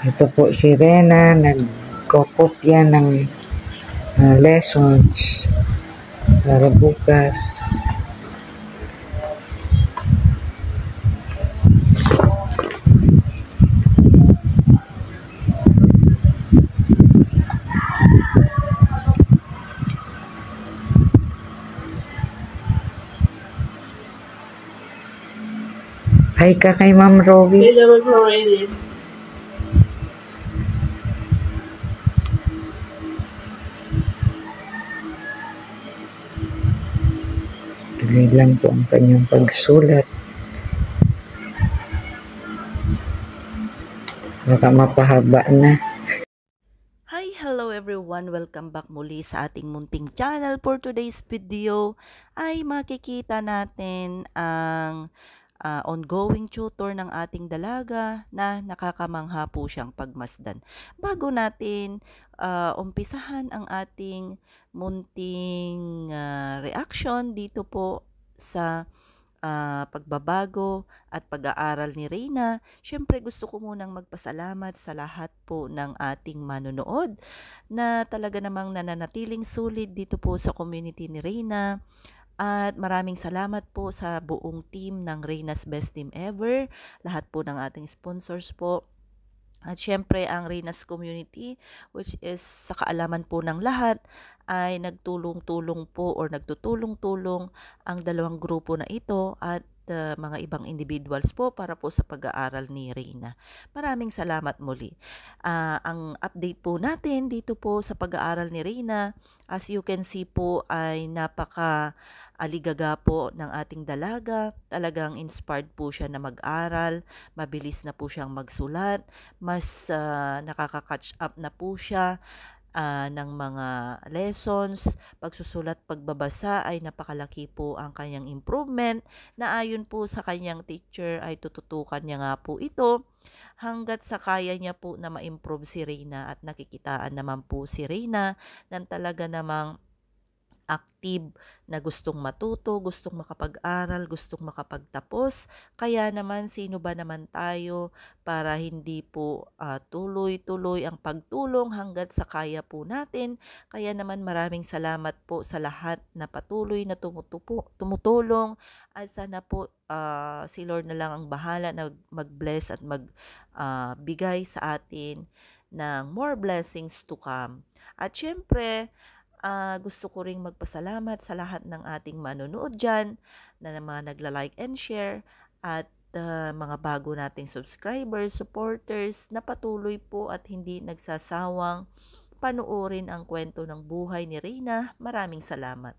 Ito po si Rena, nagkokopya ng lessons para bukas. Hi ka kay Ma'am Rowie. Hello, Ma'am Rowie. Tuloy lang po ang kanyang pagsulat. Baka mapahaba na. Hi, hello everyone! Welcome back muli sa ating munting channel. For today's video ay makikita natin ang ongoing tutor ng ating dalaga na nakakamangha po siyang pagmasdan. Bago natin umpisahan ang ating munting reaction dito po sa pagbabago at pag-aaral ni Reyna, syempre gusto ko munang magpasalamat sa lahat po ng ating manonood na talaga namang nananatiling sulit dito po sa community ni Reyna. At maraming salamat po sa buong team ng Reyna's Best Team Ever, lahat po ng ating sponsors po. At syempre ang Reyna's Community, which is sa kaalaman po ng lahat, ay nagtulong-tulong po or nagtutulong-tulong ang dalawang grupo na ito at mga ibang individuals po para po sa pag-aaral ni Reyna. Maraming salamat muli. Ang update po natin dito po sa pag-aaral ni Reyna, as you can see po ay napaka-aligaga po ng ating dalaga. Talagang inspired po siya na mag-aral, mabilis na po siyang magsulat, mas nakaka-catch up na po siya ng mga lessons, pagsusulat, pagbabasa ay napakalaki po ang kanyang improvement na ayon po sa kanyang teacher ay tututukan niya nga po ito hanggat sa kaya niya po na ma-improve si Reyna at nakikitaan naman po si Reyna ng talaga namang active na gustong matuto, gustong makapag-aral, gustong makapagtapos. Kaya naman sino ba naman tayo para hindi po tuloy-tuloy ang pagtulong hanggat sa kaya po natin. Kaya naman maraming salamat po sa lahat na patuloy na tumutulong at sana po si Lord na lang ang bahala na mag-bless at magbigay sa atin ng more blessings to come. At syempre, gusto ko ring magpasalamat sa lahat ng ating manonood dyan na mga nagla-like and share at mga bago nating subscribers, supporters na patuloy po at hindi nagsasawang panuorin ang kwento ng buhay ni Reyna. Maraming salamat.